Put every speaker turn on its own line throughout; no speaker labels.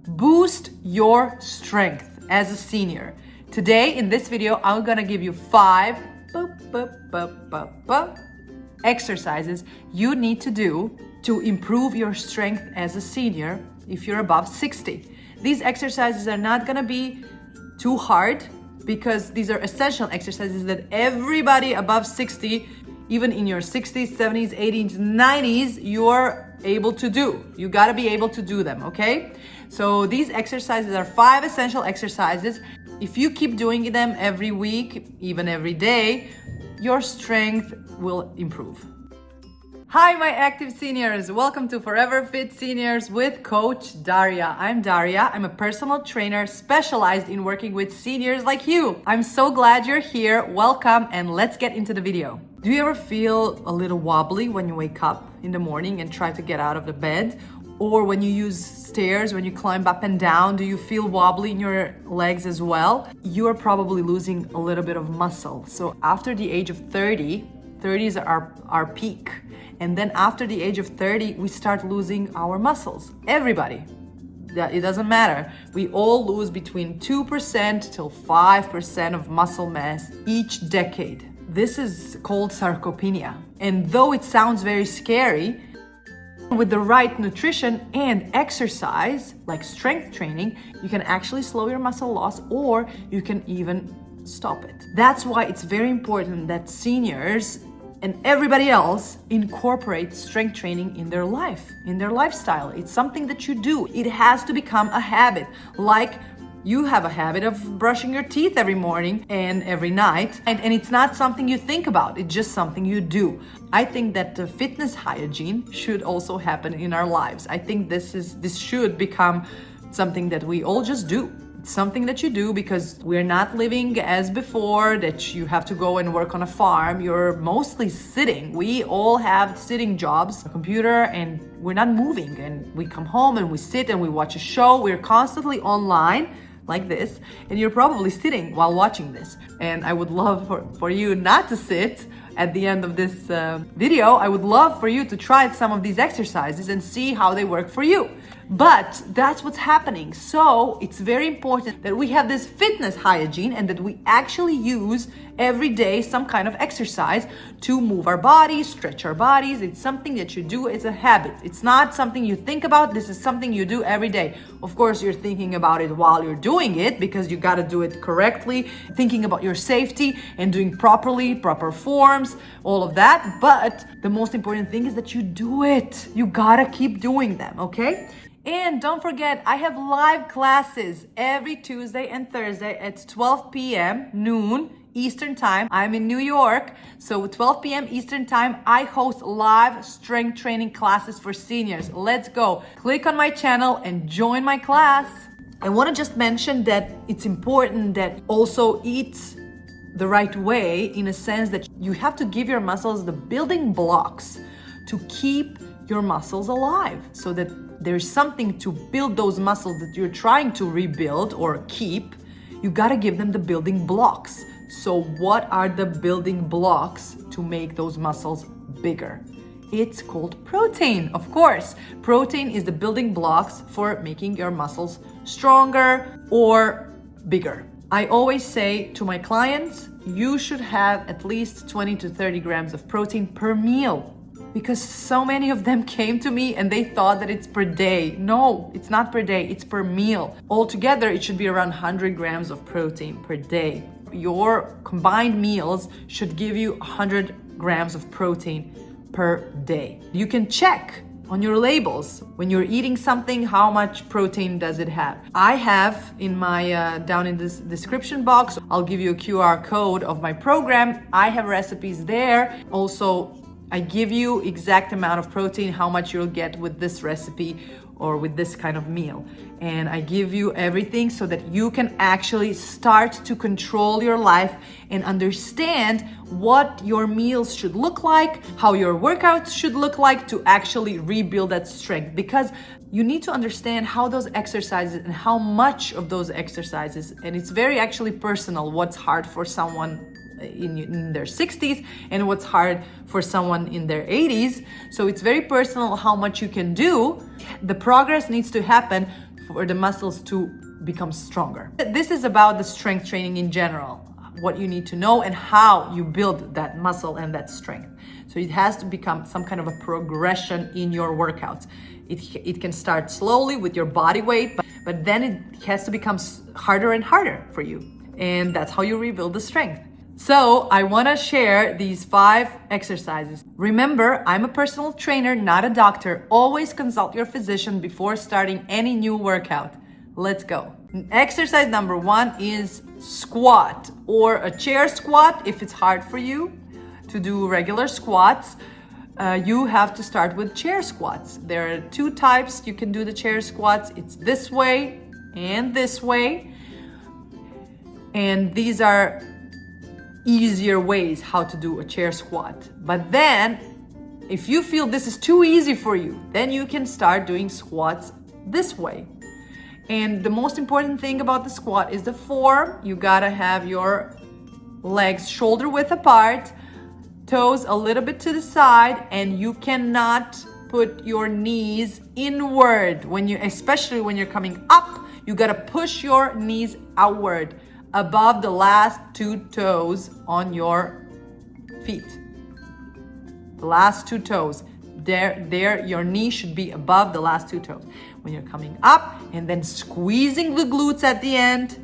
Boost your strength as a senior. Today in this video, I'm gonna give you 5 exercises you need to do to improve your strength as a senior if you're above 60. These exercises are not gonna be too hard because these are essential exercises that everybody above 60, even in your 60s, 70s, 80s, 90s, you're able to do. You gotta be able to do them, okay? So these exercises are 5 essential exercises. If you keep doing them every week, even every day, your strength will improve. Hi, my active seniors. Welcome to Forever Fit Seniors with Coach Daria. I'm Daria. I'm a personal trainer specialized in working with seniors like you. I'm so glad you're here. Welcome, and let's get into the video. Do you ever feel a little wobbly when you wake up in the morning and try to get out of the bed? Or when you use stairs, when you climb up and down, do you feel wobbly in your legs as well? You are probably losing a little bit of muscle. So after the age of 30, 30s are our peak. And then after the age of 30, we start losing our muscles. Everybody. It doesn't matter. We all lose between 2% till 5% of muscle mass each decade. This is called sarcopenia. And though it sounds very scary, with the right nutrition and exercise, like strength training, you can actually slow your muscle loss, or you can even stop it. That's why it's very important that seniors and everybody else incorporate strength training in their life, in their lifestyle. It's something that you do. It has to become a habit. Like you have a habit of brushing your teeth every morning and every night, and it's not something you think about, it's just something you do. I think that the fitness hygiene should also happen in our lives. I think this should become something that we all just do. It's something that you do because we're not living as before, that you have to go and work on a farm. You're mostly sitting. We all have sitting jobs, a computer, and we're not moving. And we come home and we sit and we watch a show. We're constantly online like this, and you're probably sitting while watching this. And I would love for you not to sit at the end of this video. I would love for you to try some of these exercises and see how they work for you. But that's what's happening. So it's very important that we have this fitness hygiene and that we actually use every day some kind of exercise to move our bodies, stretch our bodies. It's something that you do. It's a habit. It's not something you think about. This is something you do every day. Of course, you're thinking about it while you're doing it because you got to do it correctly, thinking about your safety and doing proper forms, all of that. But the most important thing is that you do it. You got to keep doing them, okay? And don't forget, I have live classes every Tuesday and Thursday at 12 p.m. noon Eastern time. I'm in New York, so 12 p.m. Eastern time, I host live strength training classes for seniors. Let's go. Click on my channel and join my class. I want to just mention that it's important that also eat the right way, in a sense that you have to give your muscles the building blocks to keep your muscles alive, so that there's something to build those muscles that you're trying to rebuild or keep. You got to give them the building blocks. So what are the building blocks to make those muscles bigger? It's called protein, of course. Protein is the building blocks for making your muscles stronger or bigger. I always say to my clients, you should have at least 20 to 30 grams of protein per meal, because so many of them came to me and they thought that it's per day. No, it's not per day, it's per meal. Altogether, it should be around 100 grams of protein per day. Your combined meals should give you 100 grams of protein per day. You can check on your labels when you're eating something, how much protein does it have. I have in my down in this description box, I'll give you a QR code of my program. I have recipes there. Also, I give you exact amount of protein, how much you'll get with this recipe or with this kind of meal. And I give you everything so that you can actually start to control your life and understand what your meals should look like, how your workouts should look like to actually rebuild that strength. Because you need to understand how those exercises and how much of those exercises, and it's very actually personal, what's hard for someone in their 60s and what's hard for someone in their 80s. So it's very personal how much you can do. The progress needs to happen for the muscles to become stronger. This is about the strength training in general, what you need to know and how you build that muscle and that strength. So it has to become some kind of a progression in your workouts. It can start slowly with your body weight, but then it has to become harder and harder for you. And that's how you rebuild the strength. So I want to share these 5 exercises. Remember, I'm a personal trainer, not a doctor. Always consult your physician before starting any new workout. Let's go. Exercise number 1 is squat or a chair squat. If it's hard for you to do regular squats, you have to start with chair squats. There are 2 types you can do the chair squats. It's this way and this way. And these are easier ways how to do a chair squat. But then if you feel this is too easy for you, then you can start doing squats this way. And the most important thing about the squat is the form. You gotta have your legs shoulder width apart, toes a little bit to the side, and you cannot put your knees inward especially when you're coming up. You gotta push your knees outward above the last 2 toes on your feet. The last 2 toes. There, your knee should be above the last 2 toes. When you're coming up and then squeezing the glutes at the end.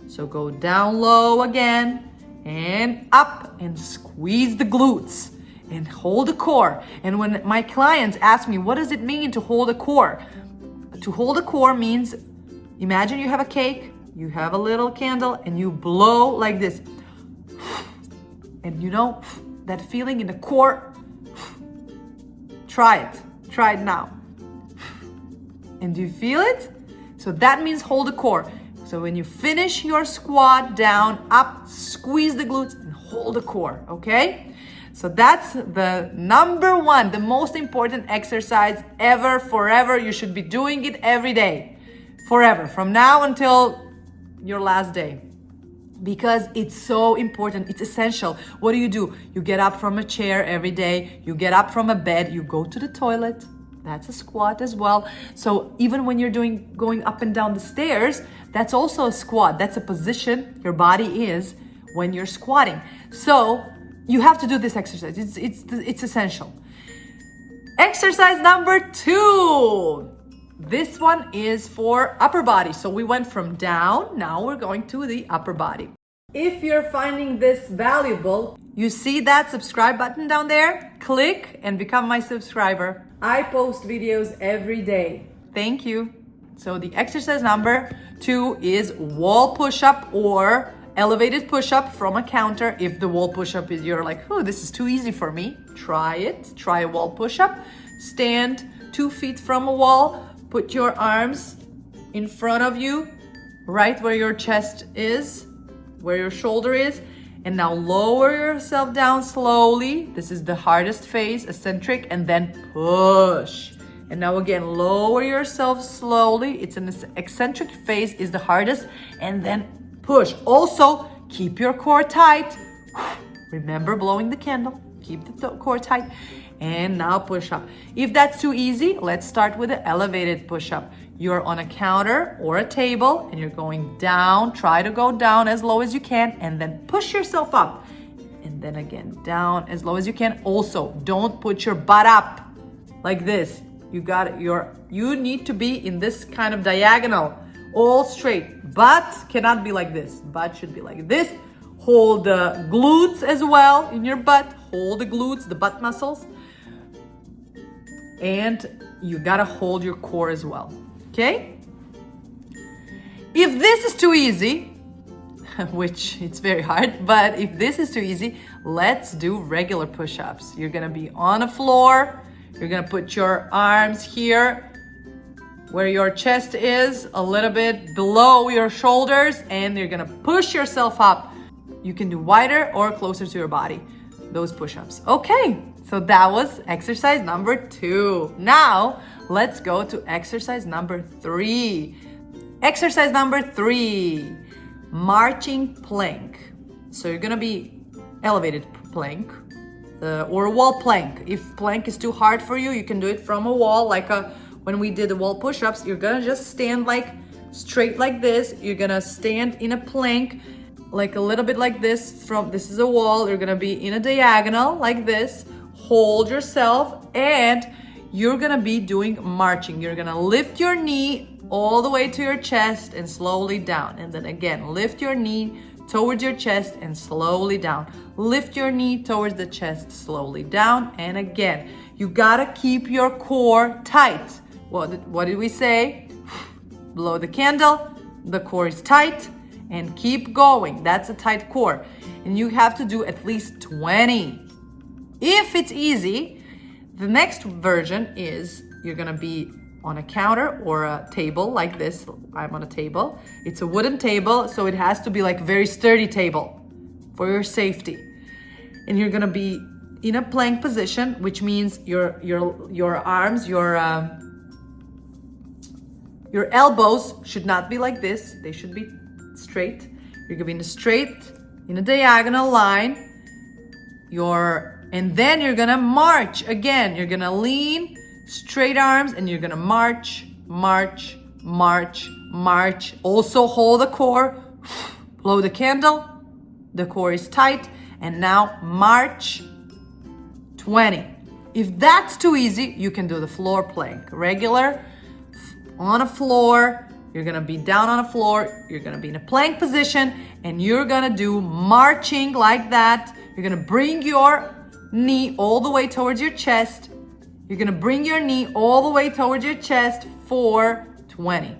So go down low again and up and squeeze the glutes and hold the core. And when my clients ask me, what does it mean to hold a core? To hold a core means, imagine you have a cake, you have a little candle and you blow like this. And you know that feeling in the core? Try it now. And do you feel it? So that means hold the core. So when you finish your squat, down, up, squeeze the glutes and hold the core, okay? So that's the number 1, the most important exercise ever, forever. You should be doing it every day, forever, from now until your last day. Because it's so important, it's essential. What do? You get up from a chair every day, you get up from a bed, you go to the toilet. That's a squat as well. So even when you're going up and down the stairs, that's also a squat. That's a position your body is when you're squatting. So you have to do this exercise. It's essential. Exercise number 2. This one is for upper body. So we went from down, now we're going to the upper body. If you're finding this valuable, you see that subscribe button down there? Click and become my subscriber. I post videos every day. Thank you. So the exercise number 2 is wall push-up or elevated push-up from a counter. If the wall push-up is you're like, oh, this is too easy for me, try it. Try a wall push-up. Stand 2 feet from a wall. Put your arms in front of you, right where your chest is, where your shoulder is. And now lower yourself down slowly. This is the hardest phase, eccentric, and then push. And now again, lower yourself slowly. It's an eccentric phase is the hardest, and then push. Also, keep your core tight. Remember blowing the candle. Keep the core tight. And now push up. If that's too easy, let's start with the elevated push-up. You're on a counter or a table and you're going down. Try to go down as low as you can and then push yourself up. And then again, down as low as you can. Also, don't put your butt up like this. You need to be in this kind of diagonal, all straight. Butt cannot be like this. Butt should be like this. Hold the glutes as well in your butt. Hold the glutes, the butt muscles. And you gotta hold your core as well, okay? If this is too easy, which it's very hard, but if this is too easy, let's do regular push-ups. You're gonna be on the floor. You're gonna put your arms here where your chest is, a little bit below your shoulders, and you're gonna push yourself up. You can do wider or closer to your body, those push-ups. Okay, so that was exercise number 2. Now, let's go to exercise number 3. Exercise number 3, marching plank. So you're gonna be elevated plank or wall plank. If plank is too hard for you, you can do it from a wall, like a when we did the wall push-ups, you're gonna just stand like straight like this. You're gonna stand in a plank, like a little bit like this. This is a wall. You're gonna be in a diagonal like this. Hold yourself, and you're gonna be doing marching. You're gonna lift your knee all the way to your chest and slowly down. And then again, lift your knee towards your chest and slowly down. Lift your knee towards the chest, slowly down. And again, you gotta keep your core tight. What did we say? Blow the candle, the core is tight, and keep going. That's a tight core. And you have to do at least 20. If it's easy, the next version is you're gonna be on a counter or a table like this. I'm on a table. It's a wooden table, so it has to be like very sturdy table for your safety. And you're gonna be in a plank position, which means your arms, your elbows should not be like this. They should be straight. You're gonna be in a diagonal line. And then you're gonna march again. You're gonna lean, straight arms, and you're gonna march, march, march, march. Also hold the core, blow the candle, the core is tight, and now march 20. If that's too easy, you can do the floor plank. Regular, on a floor, you're gonna be down on a floor, you're gonna be in a plank position, and you're gonna do marching like that. You're gonna bring your knee all the way towards your chest. You're gonna bring your knee all the way towards your chest for 20.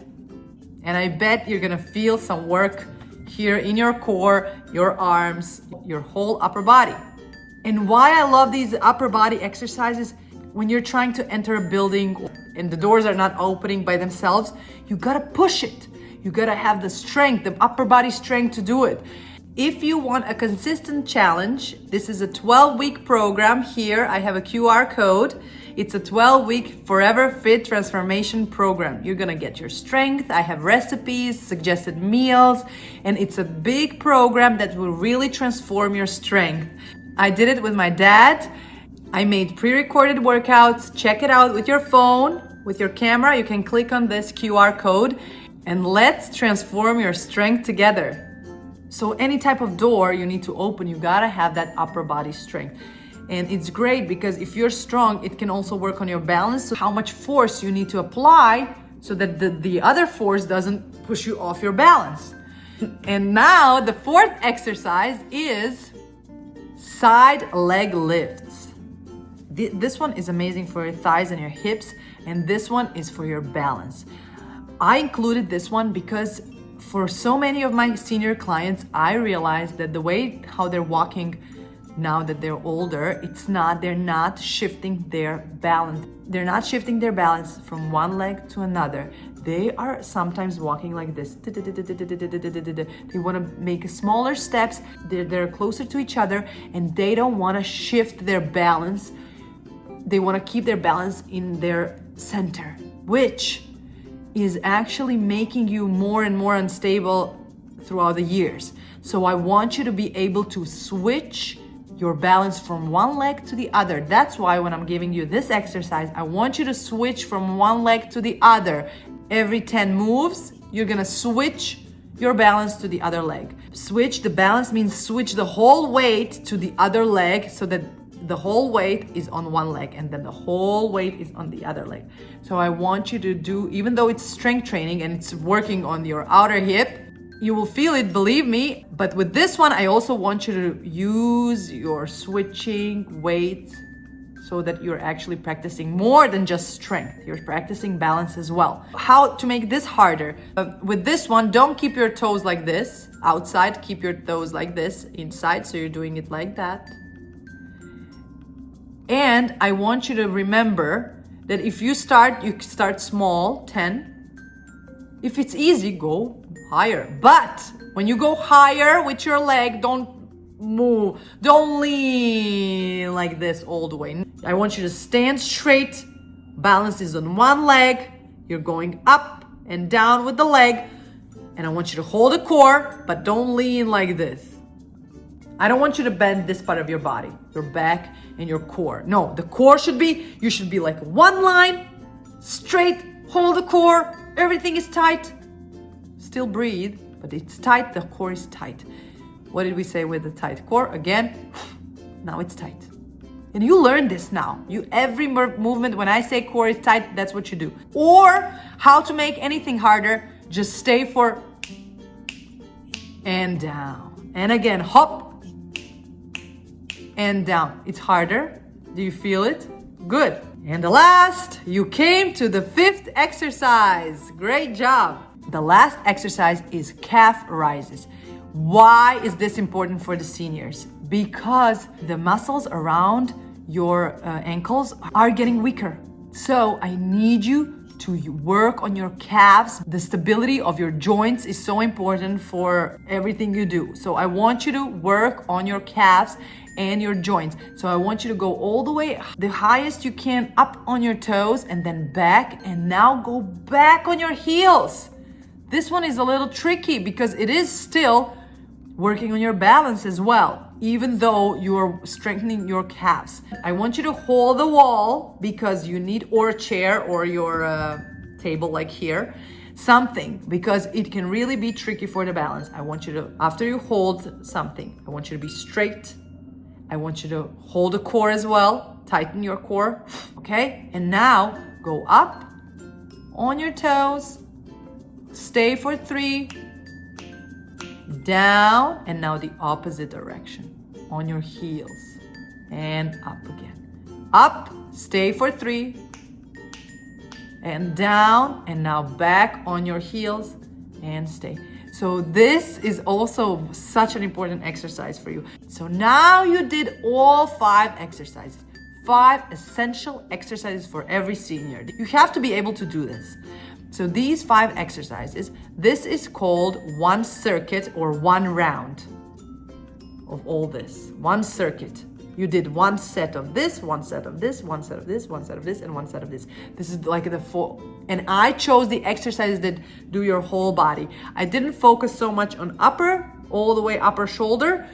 And I bet you're gonna feel some work here in your core, your arms, your whole upper body. And why I love these upper body exercises, when you're trying to enter a building and the doors are not opening by themselves, you gotta push it. You gotta have the strength, the upper body strength to do it. If you want a consistent challenge, this is a 12-week program. Here I have a QR code. It's a 12-week Forever Fit Transformation program. You're gonna get your strength. I have recipes, suggested meals, and it's a big program that will really transform your strength. I did it with my dad. I made pre-recorded workouts. Check it out with your phone, with your camera. You can click on this QR code, and let's transform your strength together. So any type of door you need to open, you gotta have that upper body strength. And it's great because if you're strong, it can also work on your balance. So how much force you need to apply so that the other force doesn't push you off your balance. And now the fourth exercise is side leg lifts. This one is amazing for your thighs and your hips, and this one is for your balance. I included this one because for so many of my senior clients, I realized that the way how they're walking now that they're older, they're not shifting their balance. They're not shifting their balance from one leg to another. They are sometimes walking like this. They want to make smaller steps. They're closer to each other, and they don't want to shift their balance. They want to keep their balance in their center, which is actually making you more and more unstable throughout the years. So I want you to be able to switch your balance from one leg to the other. That's why when I'm giving you this exercise, I want you to switch from one leg to the other. Every 10 moves, you're gonna switch your balance to the other leg. Switch the balance means switch the whole weight to the other leg so that the whole weight is on one leg and then the whole weight is on the other leg. So I want you to do, even though it's strength training and it's working on your outer hip, you will feel it, believe me. But with this one, I also want you to use your switching weight so that you're actually practicing more than just strength. You're practicing balance as well. How to make this harder? With this one, don't keep your toes like this outside. Keep your toes like this inside. So you're doing it like that. And I want you to remember that if you start small, 10. If it's easy, go higher. But when you go higher with your leg, don't move. Don't lean like this all the way. I want you to stand straight. Balance is on one leg. You're going up and down with the leg. And I want you to hold the core, but don't lean like this. I don't want you to bend this part of your body, your back and your core. No, the core you should be like one line straight, hold the core, everything is tight. Still breathe, but it's tight, the core is tight. What did we say with the tight core? Again, now it's tight. And you learn this now. Every movement, when I say core is tight, that's what you do. Or how to make anything harder, just stay for and down. And again, hop and down. It's harder. Do you feel it? Good. And the last, you came to the 5th exercise. Great job. The last exercise is calf rises. Why is this important for the seniors? Because the muscles around your ankles are getting weaker. So I need you to work on your calves. The stability of your joints is so important for everything you do. So I want you to work on your calves and your joints. So I want you to go all the way, the highest you can, up on your toes and then back, and now go back on your heels. This one is a little tricky because it is still working on your balance as well, even though you're strengthening your calves. I want you to hold the wall because you need, or a chair or your table like here, something, because it can really be tricky for the balance. I want you to, after you hold something, I want you to be straight. I want you to hold the core as well, tighten your core, okay? And now go up on your toes, stay for 3, down, and now the opposite direction on your heels and up again. Up, stay for 3, and down, and now back on your heels and stay. So this is also such an important exercise for you. So now you did all 5 exercises, 5 essential exercises for every senior. You have to be able to do this. So these 5 exercises, this is called one circuit or one round of all this. One circuit. You did one set of this, one set of this, one set of this, one set of this, and one set of this. This is like the 4. And I chose the exercises that do your whole body. I didn't focus so much on upper, all the way upper shoulder.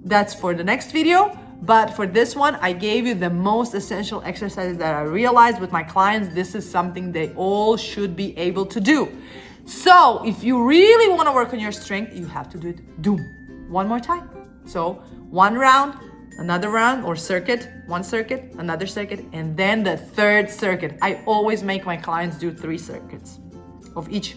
That's for the next video. But for this one, I gave you the most essential exercises that I realized with my clients. This is something they all should be able to do. So if you really want to work on your strength, you have to do it one more time. So one round, another round or circuit, one circuit, another circuit, and then the 3rd circuit. I always make my clients do 3 circuits of each,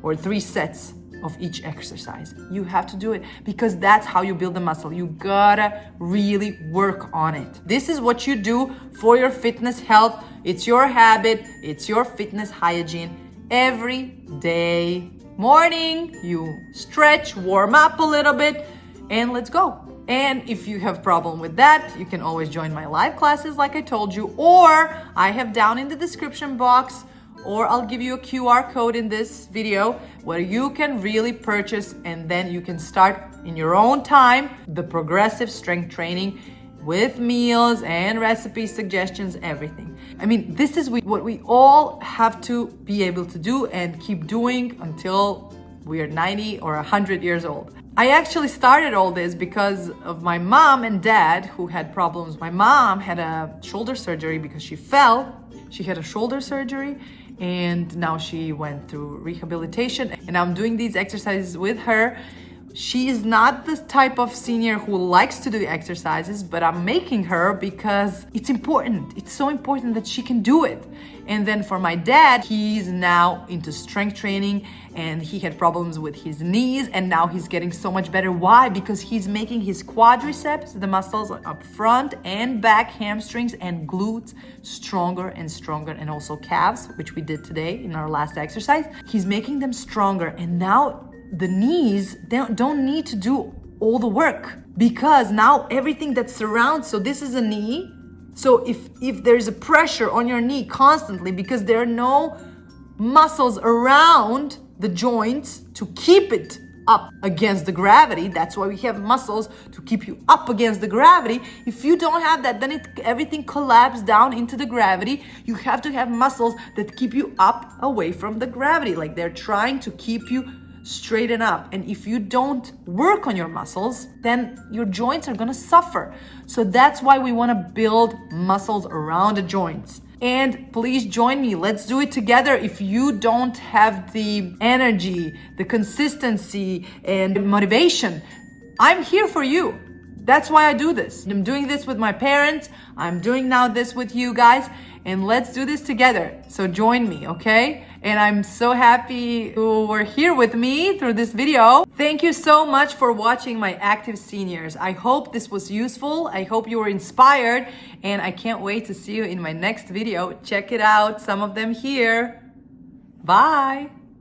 or 3 sets of each exercise. You have to do it because that's how you build the muscle. You gotta really work on it. This is what you do for your fitness health. It's your habit. It's your fitness hygiene. Every day morning, you stretch, warm up a little bit, and let's go. And if you have problem with that, you can always join my live classes like I told you, or I have down in the description box, or I'll give you a QR code in this video where you can really purchase, and then you can start in your own time the progressive strength training with meals and recipe suggestions, everything. I mean, this is what we all have to be able to do and keep doing until we are 90 or 100 years old. I actually started all this because of my mom and dad who had problems. My mom had a shoulder surgery because she fell. She had a shoulder surgery and now she went through rehabilitation, and I'm doing these exercises with her. She is not the type of senior who likes to do exercises, but I'm making her because it's important. It's so important that she can do it. And then for my dad, he's now into strength training and he had problems with his knees, and now he's getting so much better. Why? Because he's making his quadriceps, the muscles up front and back, hamstrings and glutes stronger and stronger, and also calves, which we did today in our last exercise. He's making them stronger, and now the knees don't need to do all the work because now everything that surrounds, so this is a knee. So if there's a pressure on your knee constantly because there are no muscles around the joints to keep it up against the gravity, that's why we have muscles to keep you up against the gravity. If you don't have that, then everything collapses down into the gravity. You have to have muscles that keep you up away from the gravity, like they're trying to keep you straighten up. And if you don't work on your muscles, then your joints are gonna suffer. So that's why we wanna build muscles around the joints. And please join me. Let's do it together. If you don't have the energy, the consistency, and motivation, I'm here for you. That's why I do this. I'm doing this with my parents. I'm doing now this with you guys. And let's do this together. So join me, okay? And I'm so happy you were here with me through this video. Thank you so much for watching my active seniors. I hope this was useful. I hope you were inspired. And I can't wait to see you in my next video. Check it out. Some of them here. Bye.